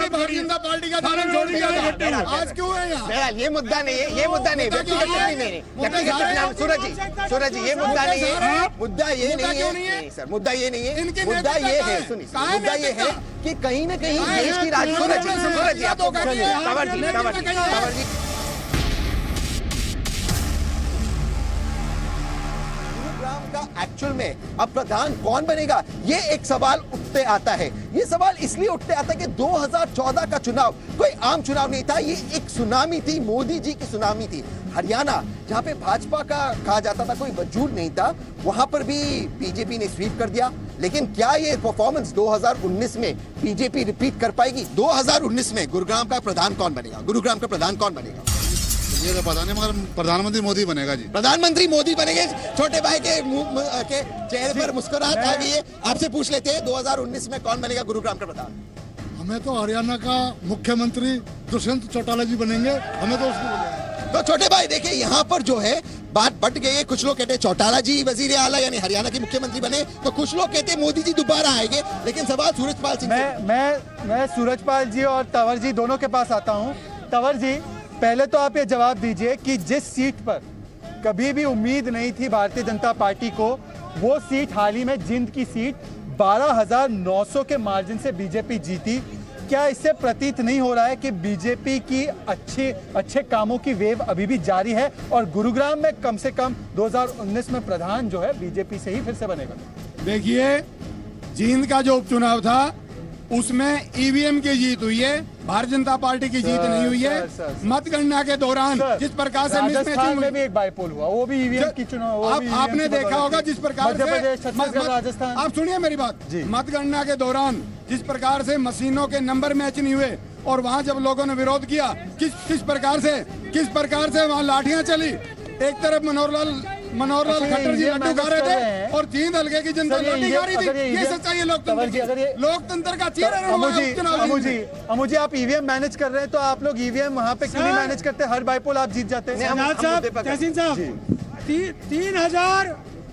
भारतीय जनता पार्टी का दामन छोड़ दिया था। आज क्यों है यहाँ? ये मुद्दा नहीं है, ये मुद्दा नहीं, व्यक्तिगत टिप्पणी नहीं, व्यक्तिगत टिप्पणी। सूरज जी ये मुद्दा नहीं है, मुद्दा ये नहीं है सर, मुद्दा ये नहीं है, मुद्दा ये है, सुनिए, मुद्दा ये है कि कहीं न कहीं देश की राजनीति। सूरज जी आपको कंवर जी का एक्चुअल में अब प्रधान कौन बनेगा, ये एक सवाल उठते आता है। ये सवाल इसलिए उठते आता है कि 2014 का चुनाव कोई आम चुनाव नहीं था, ये एक सुनामी थी, मोदी जी की सुनामी थी। हरियाणा जहां पे भाजपा का कहा जाता था कोई वजूद नहीं था, वहां पर भी बीजेपी ने स्वीप कर दिया। लेकिन क्या ये परफॉर्मेंस 2019 में बीजेपी रिपीट कर पाएगी? 2019 में गुरुग्राम का प्रधान कौन बनेगा? गुरुग्राम का प्रधान कौन बनेगा? ये तो पता नहीं, मगर प्रधानमंत्री मोदी बनेगा जी। प्रधानमंत्री मोदी बनेंगे। छोटे भाई के चेहरे पर मुस्कुराहट आ गई है। आपसे पूछ लेते हैं 2019 में कौन बनेगा गुरुग्राम का प्रधान? हमें तो हरियाणा का मुख्यमंत्री दुष्यंत चौटाला जी बनेंगे, हमें तो उसको। तो छोटे भाई देखिए यहाँ पर जो है बात बट गई है। कुछ लोग कहते हैं चौटाला जी वजीर आला यानी हरियाणा के मुख्यमंत्री बने, तो कुछ लोग कहते हैं मोदी जी दोबारा आएंगे। लेकिन सवाल सूरजपाल सिंह, मैं सूरजपाल जी और तंवर जी दोनों के पास आता हूँ। तंवर जी पहले तो आप ये जवाब दीजिए कि जिस सीट पर कभी भी उम्मीद नहीं थी भारतीय जनता पार्टी को, वो सीट हाल ही में जिंद की सीट 12,900 के मार्जिन से बीजेपी जीती। क्या इससे प्रतीत नहीं हो रहा है कि बीजेपी की अच्छे कामों की वेव अभी भी जारी है और गुरुग्राम में कम से कम 2019 में प्रधान जो है बीजेपी से ही फिर से बनेगा? देखिए, जींद का जो उपचुनाव था उसमें ईवीएम की जीत हुई है, भारतीय जनता पार्टी की जीत नहीं हुई है। मतगणना के दौरान जिस प्रकार से राजस्थान में भी एक बाईपोल हुआ, वो भी ईवीएम की चुनाव। आपने देखा होगा जिस प्रकार से, छत्तीसगढ़, राजस्थान। आप सुनिए मेरी बात, मतगणना के दौरान जिस प्रकार से मशीनों के नंबर मैच नहीं हुए और वहां जब लोगों ने विरोध किया, किस प्रकार से वहां लाठियां चली। एक तरफ मनोहरलाल खट्टर जी लड्डू खा रहे थे और जींद हल्के की जनता लाठी खा रही थी। ये सच्चाई है लोकतंत्र का चेहरा। अमू जी आप ईवीएम मैनेज कर रहे हैं, तो आप लोग ईवीएम वहाँ पे क्यों नहीं मैनेज करते? हर बाईपोल आप जीत जाते हैं। तहसीन साहब 3,000,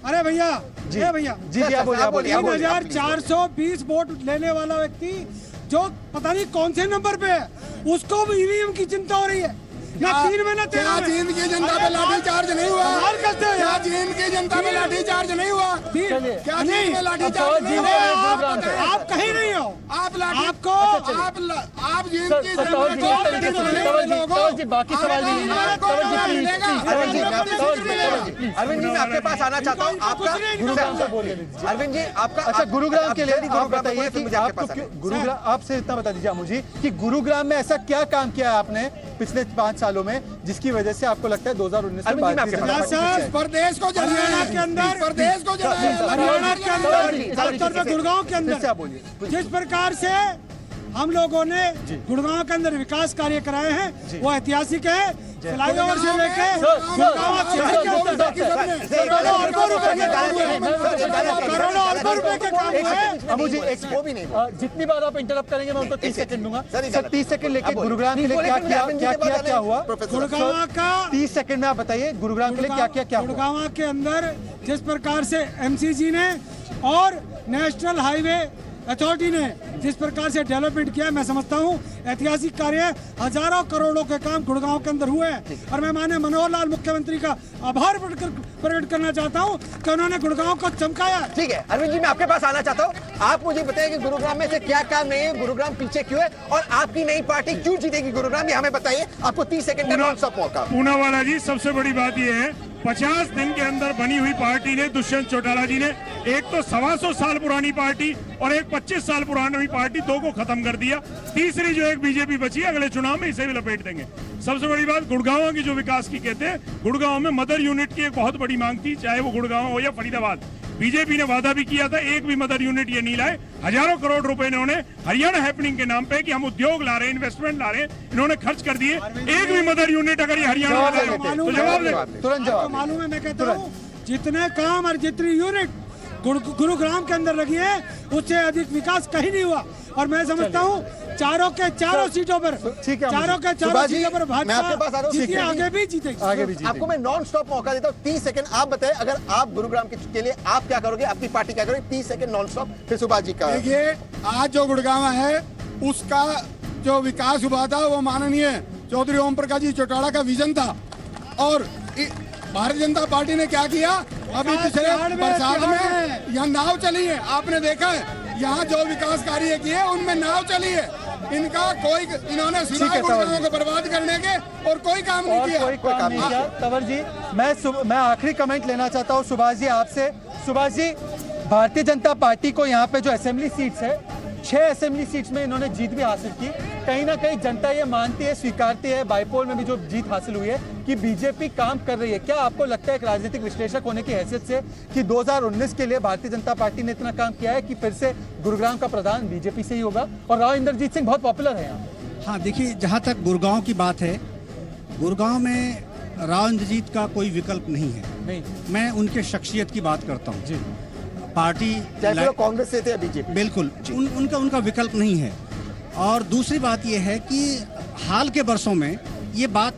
अरे भैया जी भैया जी 3,420 वोट लेने वाला व्यक्ति जो पता नहीं कौन से नंबर पे है, उसको भी ईवीएम की चिंता हो रही है। क्या जींद की जनता पे लाठी चार्ज नहीं हुआ? क्या जींद की जनता पे लाठी चार्ज नहीं हुआ? क्या जींद में लाठी चार्ज नहीं हुआ? आप कहीं नहीं हो। आप जींद की बाकी सवाल अरविंद जी मैं आपके पास आना चाहता हूँ। आपका गुरुग्राम से बोलिए अरविंद जी, आपका अच्छा गुरुग्राम के लिए आप बताइए कि गुरुग्राम, आपसे इतना बता दीजिए मुझे कि गुरुग्राम में ऐसा क्या काम किया है आपने पिछले 5 सालों में जिसकी वजह से आपको लगता है 2019 में प्रदेश को हरियाणा के अंदर गुड़गांव के अंदर जिस प्रकार से हम लोगों ने गुड़गांव के अंदर विकास कार्य कराए हैं वो ऐतिहासिक है। फ्लाईओवर से लेके करोड़ों अरबों रुपए के काम हुए। मुझे जितनी बार आप इंटरप्ट करेंगे मैं उनको 30 सेकंड दूंगा। सर 30 सेकंड लेके गुरुग्राम के लिए क्या हुआ? गुड़गांव का 30 सेकंड में आप बताइए गुरुग्राम के लिए क्या हुआ? गुड़गांव के अंदर जिस प्रकार से एमसीजी ने और नेशनल हाईवे अथॉरिटी ने जिस प्रकार से डेवलपमेंट किया, मैं समझता हूँ ऐतिहासिक कार्य। हजारों करोड़ों के काम गुड़गांव के अंदर हुए हैं और मैं माननीय मनोहर लाल मुख्यमंत्री का आभार प्रकट करना चाहता हूँ कि उन्होंने गुड़गांव को चमकाया। ठीक है अरविंद जी मैं आपके पास आना चाहता हूँ। आप मुझे बताइए कि गुरुग्राम में से क्या काम नहीं है, गुरुग्राम पीछे क्यों है और आपकी नई पार्टी क्यों जीतेगी गुरुग्राम, ये हमें बताइए। आपको 30 सेकंड का नॉन स्टॉप मौका। पूनावाला जी सबसे बड़ी बात यह है 50 दिन के अंदर बनी हुई पार्टी ने, दुष्यंत चौटाला जी ने एक तो 125 साल पुरानी पार्टी और एक 25 साल पुरानी पार्टी, दो को खत्म कर दिया। तीसरी जो एक बीजेपी बची अगले चुनाव में इसे भी लपेट देंगे। सबसे बड़ी बात गुड़गांव की जो विकास की कहते हैं, गुड़गांव में मदर यूनिट की एक बहुत बड़ी मांग थी, चाहे वो गुड़गांव हो या फरीदाबाद। बीजेपी ने वादा भी किया था, एक भी मदर यूनिट ये नहीं लाए। हजारों करोड़ रुपए इन्होंने हरियाणा हैपनिंग के नाम पे कि हम उद्योग ला रहे हैं, इन्वेस्टमेंट ला रहे हैं, इन्होंने खर्च कर दिए। एक भी मदर यूनिट अगर ये हरियाणा तो जवाब दे। तुरंत जवाब मालूम है, मैं कहता हूँ जितने काम और जितनी यूनिट गुरुग्राम के अंदर लगी है उससे अधिक विकास कहीं नहीं हुआ। और मैं समझता हूँ चारों के चारों सीटों पर, चारों के चारों सीटों पर भाजपा जीती, आगे भी जीतेगी। आपको मैं नॉन स्टॉप मौका देता हूँ, 30 सेकंड आप बताएं, अगर आप गुरुग्राम के लिए आप क्या करोगे, आपकी पार्टी क्या करोगे? 30 सेकंड नॉन स्टॉप, फिर सुभाष जी का। देखिए, आज जो गुड़गांव है उसका जो विकास हुआ था वो माननीय चौधरी ओम प्रकाश जी चौटाला का विजन था। और भारतीय जनता पार्टी ने क्या किया, अभी पिछले बरसात में यहाँ नाव चली है, आपने देखा है, यहाँ जो विकास कार्य किए उनमें नाव चली है। इनका कोई, इन्होंने सिवाय गुड़गांव को बर्बाद करने के और कोई काम नहीं किया। कोई काम नहीं किया। तंवर जी, मैं आखिरी कमेंट लेना चाहता हूँ सुभाष जी आपसे। सुभाष जी, भारतीय जनता पार्टी को यहाँ पे जो असेंबली सीट्स है, 6 असेंबली सीट्स में इन्होंने जीत भी हासिल की। कहीं ना कहीं जनता ये मानती है, स्वीकारती है, बाईपोल में भी जो जीत हासिल हुई है, कि बीजेपी काम कर रही है। क्या आपको लगता है एक राजनीतिक विश्लेषक होने की हैसियत से कि 2019 के लिए भारतीय जनता पार्टी ने इतना काम किया है कि फिर से गुरुग्राम का प्रधान बीजेपी से ही होगा? और राव इंद्रजीत सिंह बहुत पॉपुलर है यहाँ। हाँ, देखिए, जहाँ तक गुरुग्राम की बात है, गुरुग्राम में राव इंद्रजीत का कोई विकल्प नहीं है। मैं उनके शख्सियत की बात करता हूँ। पार्टी चाहे वो कांग्रेस से थे या बीजेपी, बिल्कुल उनका विकल्प नहीं है। और दूसरी बात यह है कि हाल के वर्षों में ये बात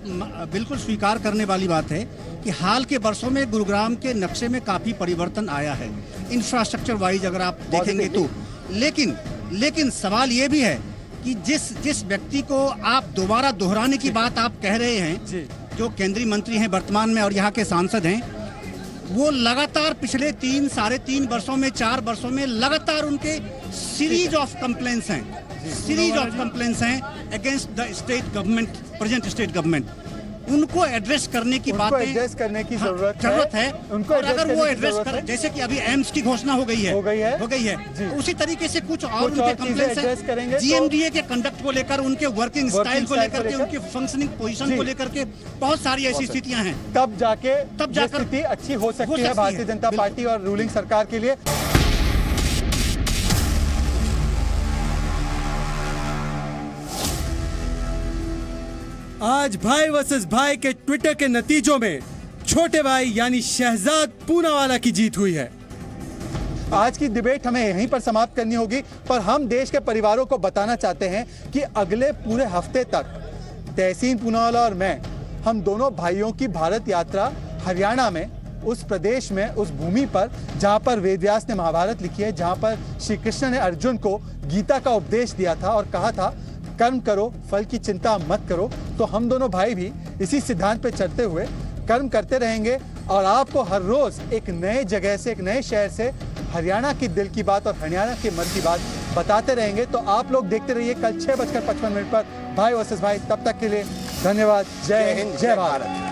बिल्कुल स्वीकार करने वाली बात है कि हाल के वर्षों में गुरुग्राम के नक्शे में काफी परिवर्तन आया है, इंफ्रास्ट्रक्चर वाइज अगर आप देखेंगे तो। लेकिन सवाल ये भी है कि जिस व्यक्ति को आप दोबारा दोहराने की बात आप कह रहे हैं, जो केंद्रीय मंत्री हैं वर्तमान में और यहाँ के सांसद हैं, वो लगातार पिछले 3-3.5 वर्षों में, 4 वर्षों में लगातार उनके सीरीज ऑफ कंप्लेंट्स हैं against the state government, present state government. उनको एड्रेस करने की बातें, एड्रेस करने की जरूरत है उनको। और अगर वो एड्रेस कर, जैसे कि अभी एम्स की घोषणा हो गई है, तो उसी तरीके से कुछ और उनके कंप्लेंट्स हैं जीएमडीए के कंडक्ट को लेकर, उनके वर्किंग स्टाइल को लेकर के, उनकी फंक्शनिंग पोजीशन को लेकर के बहुत सारी ऐसी स्थितियां हैं। तब जाकर स्थिति अच्छी हो सकती है भारतीय जनता पार्टी और रूलिंग सरकार के लिए। आज भाई वर्सेस भाई के ट्विटर के नतीजों में छोटे भाई यानी शहजाद पूनावाला की जीत हुई है। आज की डिबेट हमें यहीं पर समाप्त करनी होगी, पर हम देश के परिवारों को बताना चाहते हैं कि अगले पूरे हफ्ते तक तहसीन पूनावाला और मैं, हम दोनों भाइयों की भारत यात्रा हरियाणा में, उस प्रदेश में, उस भूमि पर जहां पर वेदव्यास ने महाभारत लिखी है, जहां पर श्री कृष्ण ने अर्जुन को गीता का उपदेश दिया था और कहा था कर्म करो, फल की चिंता मत करो। तो हम दोनों भाई भी इसी सिद्धांत पे चलते हुए कर्म करते रहेंगे और आपको हर रोज एक नए जगह से, एक नए शहर से हरियाणा की दिल की बात और हरियाणा के मन की बात बताते रहेंगे। तो आप लोग देखते रहिए कल 6:55 पर भाई वर्सेस भाई। तब तक के लिए धन्यवाद। जय हिंद, जय भारत।